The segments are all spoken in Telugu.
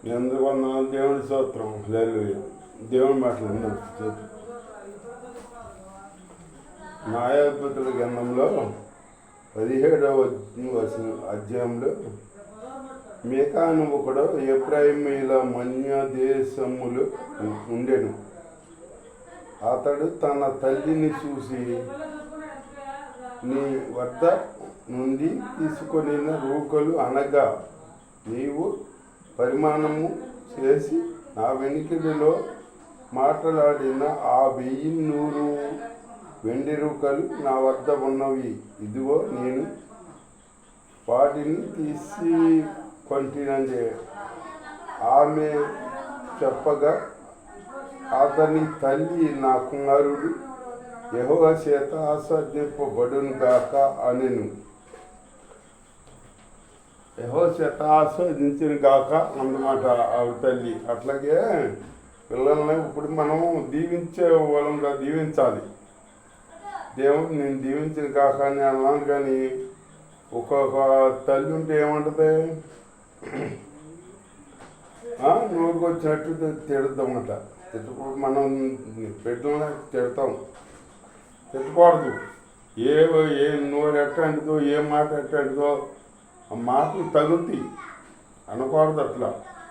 ఎందువల్ల దేవుని స్తోత్రం హల్లెలూయా. దేవుని మాటలు విందాం. న్యాయాధిపతుల గ్రంథంలో 17వ అధ్యాయంలో మీకా అని ఒకడు ఎఫ్రాయిమీల మన్య దేశములు ఉండెను. అతడు తన తల్లిని చూసి, నీ వద్ద నుండి తీసుకొని రూకలు అనగా నీవు పరిమాణము చేసి నా వెనుకడిలో మాట్లాడిన ఆ 1100 వెండి రూకలు నా వద్ద ఉన్నవి, ఇదిగో నేను వాటిని తీసుకొంటినని ఆమె చెప్పగా, అతని తల్లి, నా కుమారుడు యెహోవా చేత ఆస్వాదింపబడును గాక అనెను. యెహోవా చేత ఆస్వాదించిన గాక అన్నమాట ఆవిడ తల్లి. అట్లాగే పిల్లల్ని ఇప్పుడు మనం దీవించే వాళ్ళంగా దీవించాలి. దేవుడు నేను దీవించిన కాక అని అన్నాను. కానీ ఒక్కొక్క తల్లి ఉంటే ఏమంటుంది, నోరుకు వచ్చినట్టు తిడతామట. తిట్టకూడదు. మనం బిడ్డలని తిడతాం, తిట్టకూడదు. ఏ నోరు ఎట్టంటిదో, ఏ మాట ఎట్టంటిదో ఆ మాటలు తగులుతాయి, అనకూడదు. అట్లా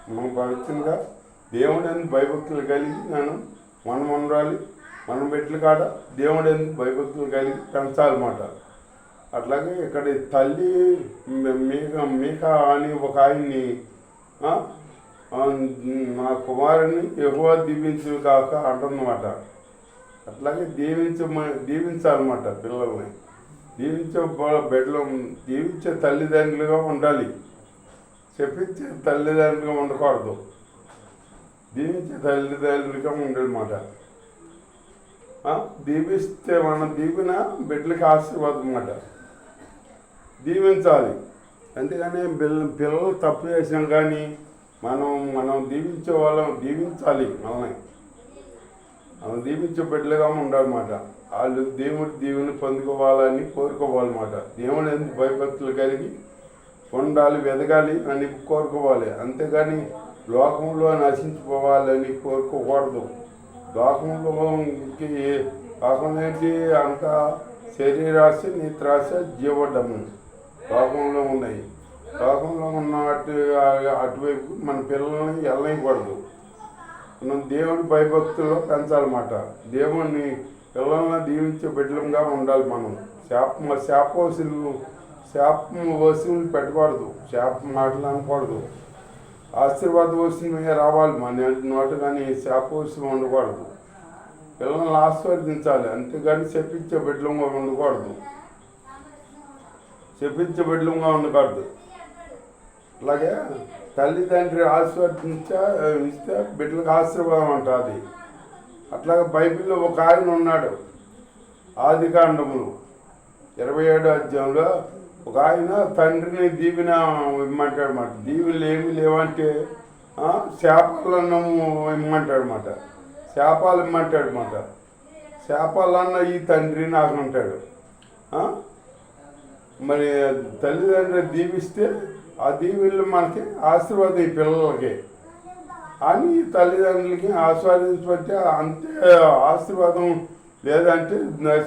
మనం పవిత్రంగా దేవుడని భయభక్తులు కలిగి మనం మనరాలి మన బిడ్డలు కాడ దేవుడని భయభక్తులు కలిగి పెంచాలన్నమాట. అట్లాగే ఇక్కడ తల్లి మీకా అని ఒక ఆయన్ని, నా కుమారుని యెహోవా దీవించు కాక అంటుందన్నమాట. అట్లాగే దీవించాలన్నమాట. పిల్లల్ని దీవించే బిడ్డలు దీవించే తల్లిదండ్రులుగా ఉండాలి. చెప్పించే తల్లిదండ్రులుగా ఉండకూడదు. దీవించే తల్లిదండ్రులుగా ఉండాలన్నమాట. దీవిస్తే మన దీవెన బిడ్డలకి ఆశీర్వాదం అన్నమాట. దీవించాలి. అంతేగాని పిల్లలు తప్పు చేసినా కానీ మనం దీవించే వాళ్ళం దీవించాలి. మనం దీవించే బిడ్డలుగా ఉండాలన్నమాట. వాళ్ళు దేవుడి దీవెని పొందుకోవాలని కోరుకోవాలన్నమాట. దేవుడు ఎందుకు భయభక్తులు కలిగి ఉండాలి, ఎదగాలి అని కోరుకోవాలి. అంతేగాని లోకంలో నశించిపోవాలని కోరుకోకూడదు. లోకంలోకి అంత శరీరాశ, నేత్రాశ, జీవడము లోకంలో ఉన్నాయి. లోకంలో ఉన్న అటువైపు మన పిల్లల్ని వెళ్ళకూడదు. మనం దేవుడి భయభక్తుల్లో పెంచాలన్నమాట. దేవుడిని పిల్లల్ని దీవించే బిడ్డలంగా ఉండాలి. మనం శాపం వసూలు పెట్టకూడదు. శాపం మాటలు అనకూడదు. ఆశీర్వాద వసూలు రావాలి మన నోట. కానీ శాపవసం ఉండకూడదు. పిల్లల్ని ఆస్వాదించాలి. అంతేగాని చెప్పించే బిడ్డలంగా ఉండకూడదు. చెప్పించే బిడ్డలంగా ఉండకూడదు. అలాగే తల్లిదండ్రి ఇస్తే బిడ్డలకు ఆశీర్వాదం ఉంటుంది. అట్లాగే బైబిల్లో ఒక ఆయన ఉన్నాడు. ఆదికాండములు 27వ అధ్యాయంలో ఒక ఆయన తండ్రిని దీవెన ఇమ్మంటాడు అన్నమాట. దీవెనలు ఏమి లేవంటే శాపాలన్నము ఇమ్మంటాడు అన్నమాట. శాపాలు ఇమ్మంటాడు అన్నమాట. శాపాలన్న ఈ తండ్రి నాకు అంటాడు. మరి తల్లిదండ్రులు దీవిస్తే ఆ దీవెనలు మనకి ఆశీర్వాదం ఈ పిల్లలకి అని తల్లిదండ్రులకి ఆస్వాదించబట్టే అంతే ఆశీర్వాదం. లేదంటే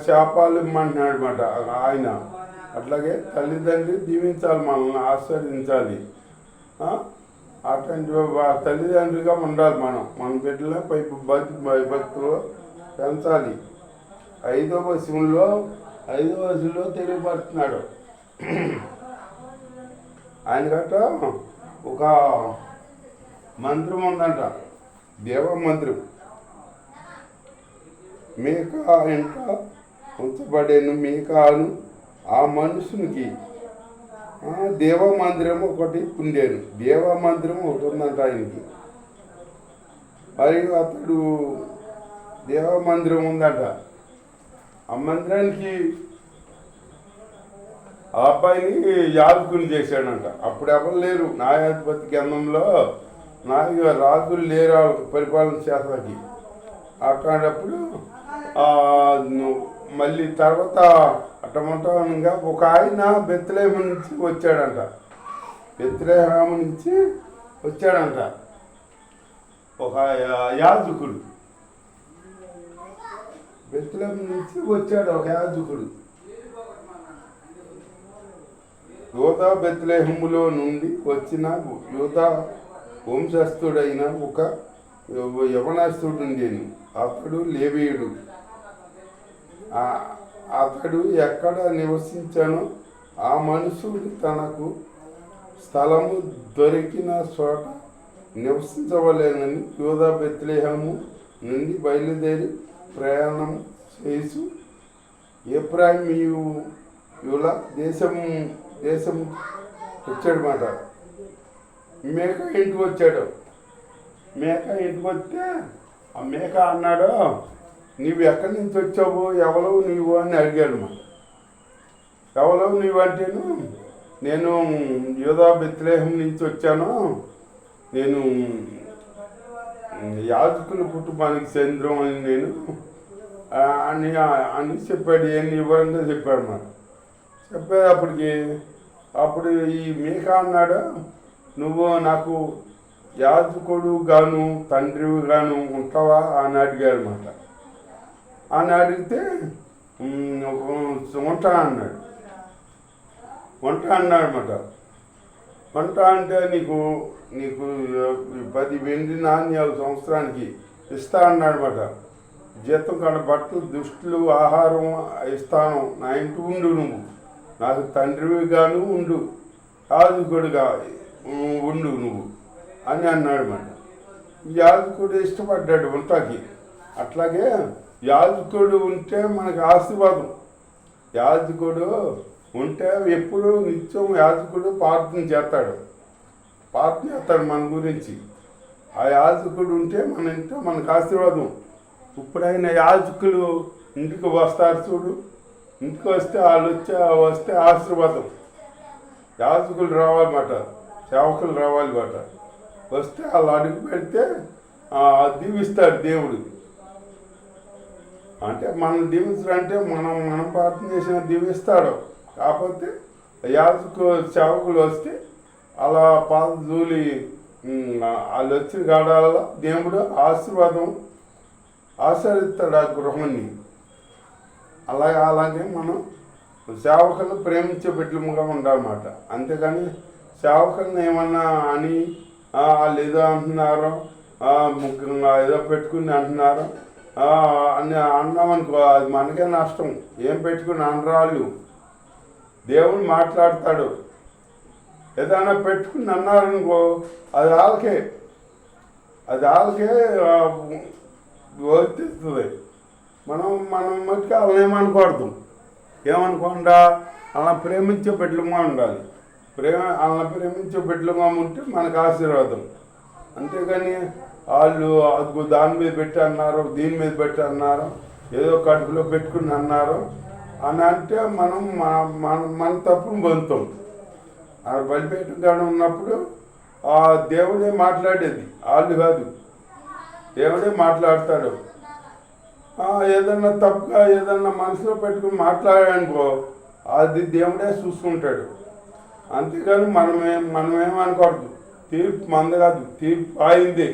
శాపాలు ఇమ్మంటున్నాడు అన్నమాట ఆయన. అట్లాగే తల్లిదండ్రులు దీవించాలి, మనల్ని ఆస్వాదించాలి. అటువంటి తల్లిదండ్రులుగా ఉండాలి. మన బిడ్డల భక్తులు పెంచాలి. 5వ వచనంలో తెలియపడుతున్నాడు. ఆయన గట్ట ఒక మంత్రం ఉందంట, దేవ మంత్రం. మీకా ఇంట ఉంచబడేను. మీకాను ఆ మనుషునికి దేవమందిరం ఒకటి ఉండేను. దేవమందిరం ఒకటి ఉందంట ఆయనకి. మరియు అతడు దేవమందిరం ఉందంట. ఆ మందిరానికి ఆ అబ్బాయిని యాజకుని చేశాడంట. అప్పుడు ఎవరు లేరు. న్యాయాధిపతి గ్రంథంలో రాజులు లేరు పరిపాలన చేతకి. అట్లాంటప్పుడు మళ్ళీ తర్వాత అట్టమంటగా ఒక ఆయన బెత్లెహేము నుంచి వచ్చాడంట. బెత్లెహేము నుంచి వచ్చాడంట. ఒక యాజకుడు బెత్లెహేం నుంచి వచ్చాడు. ఒక యాజకుడు యోధా బెత్లెహేములో నుండి వచ్చిన యోధా వంశస్థుడైన ఒక యవనస్తుడు ఉండేను. అతడు లేవీయుడు. అతడు ఎక్కడ నివసించానో ఆ మనుషుడు తనకు స్థలము దొరికిన చోట నివసించవలేనని యోధా బెత్లెహేము నుండి బయలుదేరి ప్రయాణం చేసి ఎఫ్రాయిమీయుల దేశం వచ్చాడనమాట. మేక ఇంటికి వచ్చాడు. మేక ఇంటికి వస్తే ఆ మేక అన్నాడు, నీవు ఎక్కడి నుంచి వచ్చావు, ఎవరవు నీవు అని అడిగాడు. మా ఎవరవు నీవు అంటేను, నేను యోధా బెత్లెహేం నుంచి వచ్చాను, నేను యాజకుల కుటుంబానికి చెందిన నేను అని చెప్పాడు. ఏం ఇవ్వాలంటే చెప్పాడు. మరి చెప్పేటప్పటికి అప్పుడు ఈ మేక అన్నాడు, నువ్వు నాకు యాజకుడు గాను తండ్రివి గాను ఉంటావా అని అడిగాడు అన్నమాట. అని అడిగితే ఉంటా అన్నాడు. అన్నమాట. వంట అంటే నీకు 10 వెండి నాణ్యాలు సంవత్సరానికి ఇస్తా అన్నాడనమాట. జీతం కాడ బట్టలు, దుస్తులు, ఆహారం ఇస్తాను, నా ఇంటి ఉండు, నువ్వు నాకు తండ్రివి గాను ఉండు, యాజకుడుగా ఉండు నువ్వు అని అన్నాడనమాట. యాజకుడు ఇష్టపడ్డాడు వంటకి. అట్లాగే యాజకుడు ఉంటే మనకు ఆశీర్వాదం. యాజకుడు ఉంటే ఎప్పుడు నిత్యం యాజకుడు ప్రార్థన చేస్తాడు మన గురించి. ఆ యాజకుడు ఉంటే మన ఇంట్లో మనకు ఆశీర్వాదం. ఇప్పుడైనా యాజకులు ఇంటికి వస్తారు చూడు, ఇంటికి వస్తే వాళ్ళు వస్తే ఆశీర్వాదం. యాజకులు రావాలన్నమాట, సేవకులు రావాలన్నమాట. వస్తే వాళ్ళు అడుగు పెడితే దీవిస్తాడు దేవుడు. అంటే మనం దీవించాలంటే మనం ప్రార్థన చేసిన దీవిస్తాడు. కాకపోతే సేవకులు వస్తే అలా జూలి వాళ్ళు వచ్చిన గాడాలలో దేవుడు ఆశీర్వదిస్తాడు ఆ గృహాన్ని. అలాగే మనం సేవకులను ప్రేమించే బిడ్డలుగా ఉండాలన్నమాట. అంతేగాని సేవకులను ఏమన్నా అని వాళ్ళు ఏదో అంటున్నారో, ముఖ్యంగా ఏదో పెట్టుకుని అంటున్నారో అని అన్నామనుకో, అది మనకే నష్టం. ఏం పెట్టుకుని అనరాళ్ళు, దేవుడు మాట్లాడతాడు. ఏదైనా పెట్టుకుని అన్నారనుకో, అది వాళ్ళకే వర్తిస్తుంది. మనం మట్టుకు వాళ్ళని ఏమనుకోవద్దు. ఏమనుకోకుండా అలా ప్రేమించే బిడ్డలుగా ఉండాలి. అలా ప్రేమించే బిడ్డలుగా ఉంటే మనకు ఆశీర్వాదం. అంతేగాని వాళ్ళు అది దాని మీద పెట్టి అన్నారు, దీని మీద పెట్టి అన్నారు, ఏదో కడుపులో పెట్టుకుని అన్నారు అని అంటే మన తప్పును పొందుతాం. ఆ బలిపేట ఉన్నప్పుడు ఆ దేవుడే మాట్లాడేది, వాళ్ళు కాదు. దేవుడే మాట్లాడతాడు. ఏదన్నా తప్పుగా ఏదన్నా మనసులో పెట్టుకుని మాట్లాడానుకో, అది దేవుడే చూసుకుంటాడు. అంతేగాని మనమేమనుకోవద్దు. తీర్పు మంద కాదు, తీర్పు ఆయిందే.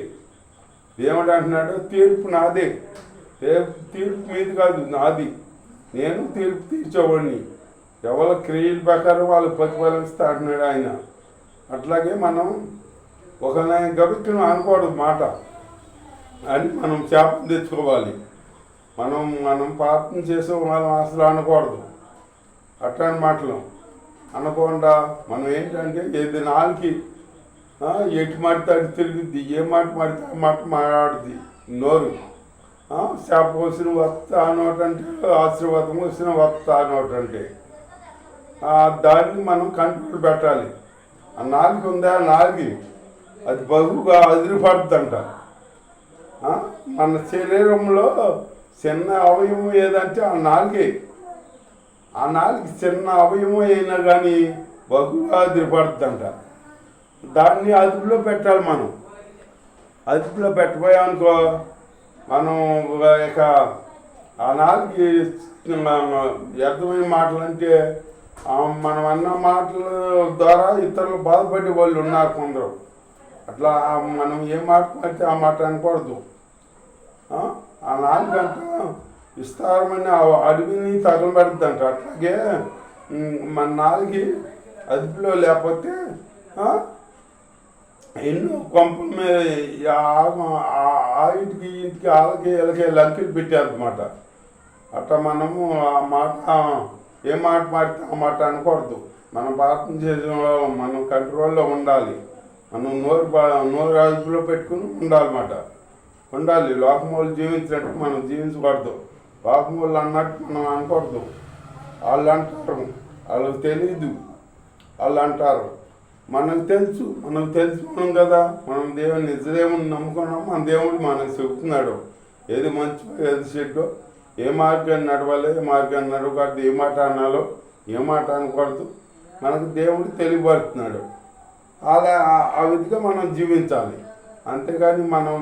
దేవుడు అంటున్నాడు, తీర్పు నాదే, తీర్పు మీది కాదు, నాది. నేను తీర్పు తీర్చేవాడిని. ఎవరి క్రియల ప్రకారం వాళ్ళు ప్రతిఫలిస్తా అంటున్నాడు ఆయన. అట్లాగే మనం ఒకరిని గబిక్కును అనకూడదు మాట అని మనం శాపం తెచ్చుకోవాలి. మనం ప్రార్థన చేసే వాళ్ళం అసలు అనకూడదు. అట్లాంటి మాటలు అనకుండా మనం ఏంటంటే ఏది నాలుగు ఎటు మాడితే అటు తిరుగుద్ది, ఏ మాట మాడితే ఆ మాట మాట్లాడుద్ది నోరు. శాప వచ్చిన వస్తా అనోటంటే, ఆశీర్వాదం వచ్చిన వస్తా అనోటంటే దాన్ని మనం కంట్రోల్ పెట్టాలి. ఆ నాలుగు ఉందా, నాలుగు అది బహుగా అదిరిపడుతుందంట. మన శరీరంలో చిన్న అవయవం ఏదంటే ఆ నాలుగే. ఆ నాలుగు చిన్న అవయవం అయినా కానీ బహుగా అదిరిపడుతుందంట. దాన్ని అదుపులో పెట్టాలి. మనం అదుపులో పెట్టబోయామనుకో, మనం ఇక ఆ నాలుగు వ్యర్థమైన మాటలు అంటే మనం అన్న మాటల ద్వారా ఇతరులు బాధపడే వాళ్ళు ఉన్నారు కొందరు. అట్లా మనం ఏ మాట పడితే ఆ మాట అనకూడదు. ఆ నాలుగంట విస్తారమైన అడవిని తగలబెడుద్దంట. అట్లాగే మన నాలుగు అదుపులో లేకపోతే ఎన్నో కొంపల మీద ఇంటికి వాళ్ళకి వీళ్ళకి లంకెలు పెట్టారన్నమాట. అట్లా మనము ఆ మాట ఏ మాట మాడితే ఆ మాట అనకూడదు. మనం ప్రార్థన చేసేలో మనం కంట్రోల్లో ఉండాలి. మనం నోరు అదుపులో పెట్టుకుని ఉండాలన్నమాట. ఉండాలి. లోకమూలు జీవించినట్టు మనం జీవించకూడదు. లోకమూలు అన్నట్టు మనం అనకూడదు. వాళ్ళు అంటారు, వాళ్ళకి తెలీదు, వాళ్ళు అంటారు. మనకు తెలుసుకున్నాం కదా. మనం నిజదేవుని నమ్ముకున్నాం. మన దేవుడు మనకు చెబుతున్నాడు ఏది మంచి ఏది చెడ్డో, ఏ మార్గాన్ని నడవాలి, ఏ మార్గాన్ని నడవకూడదు, ఏ మాట అనాలో, ఏ మాట అనకూడదు. మనకు దేవుడు తెలియబడుతున్నాడు. అలా ఆ విధిగా మనం జీవించాలి. అంతేగాని మనం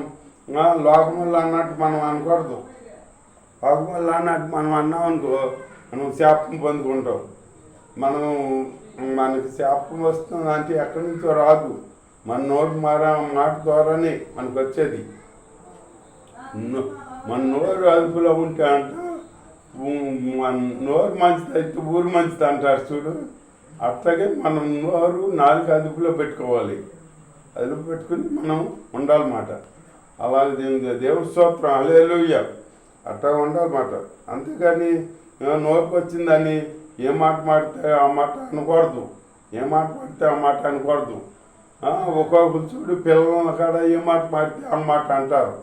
లోకములు అన్నట్టు మనం అనకూడదు. లోకములు అన్నట్టు మనం అన్నాం అనుకో, మనం శాపం పొందుకుంటాం. మనకి శాపం వస్తుంది అంటే ఎక్కడి నుంచో రాదు. మన నోరు మాట ద్వారానే మనకు వచ్చేది. మన నోరు అదుపులో ఉంటే అంట మన నోరు మంచిది అయితే ఊరు మంచిది అంటారు చూడు. అట్లాగే మనం నోరు నాలుగు అదుపులో పెట్టుకోవాలి. అదుపు పెట్టుకుని మనం ఉండాలన్నమాట. అలాగే దేవుడి స్తోత్రం, హల్లెలూయా, అట్లా ఉండాలన్నమాట. అంతేగాని నోరుకు వచ్చిందని ఏ మాట మాడితే ఆ మాట అనకూడదు. ఏ మాట మాడితే ఆ మాట అనకూడదు. ఒక్కొక్కరు చూడు పిల్లల కాడ ఏ మాట మాడితే ఆ మాట అంటారు.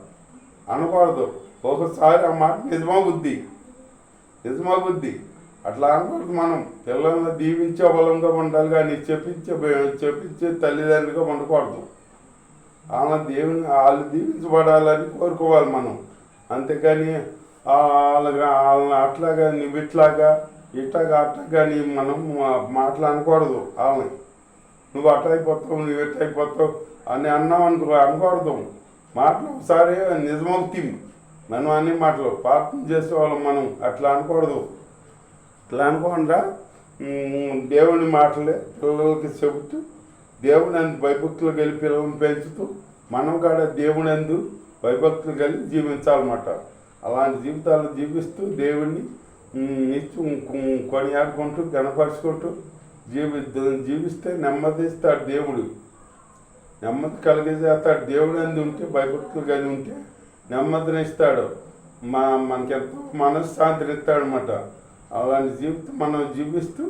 అనకూడదు. ఒకసారి ఆ మాట నిజమవుద్ది. అట్లా అనకూడదు. మనం పిల్లల్ని దీవించే బలంగా ఉండాలి కానీ చెప్పించే తల్లిదండ్రులుగా ఉండకూడదు. వాళ్ళు దీవించబడాలని కోరుకోవాలి మనం. అంతేకాని వాళ్ళని అట్లాగా నువ్వు ఇట్లాగా అట్లాగాని మనం మాట్లాడకూడదు. వాళ్ళని నువ్వు అట్లయిపోతావు, నువ్వు ఎట్లయిపోతావు అని అన్నాం అనకూడదు. మాటలు ఒకసారి నిజమవుతాయి. మనం అన్ని మాటలు ప్రార్థన చేసేవాళ్ళం. మనం అట్లా అనకూడదు. అట్లా అనుకోకుండా దేవుని మాటలే పిల్లలకి చెబుతూ, దేవుని అందు భయభక్తులు కలిగి పిల్లలను పెంచుతూ, మనం కూడా దేవుని అందు భయభక్తులు కలిగి జీవించాలన్నమాట. అలాంటి జీవితాలు జీవిస్తూ దేవుణ్ణి నిత్యం కొనియాడుకుంటూ గణపరుచుకుంటూ జీవిస్తే నెమ్మదిస్తాడు దేవుడు. నెమ్మది కలిగజేస్తాడు. దేవుడు అందు ఉంటే భయభక్తులు కలిగి ఉంటే నెమ్మదిని ఇస్తాడు. మనకెంతో మనశ్శాంతిని ఇస్తాడు అన్నమాట. అలాంటి జీవితం మనం జీవిస్తూ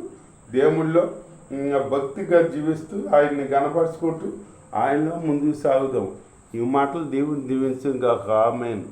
దేవుళ్ళో భక్తిగా జీవిస్తూ ఆయన్ని గణపరుచుకుంటూ ఆయనలో ముందుకు సాగుదాం. ఈ మాటలు దేవుని దీవించగా. ఆమేన్.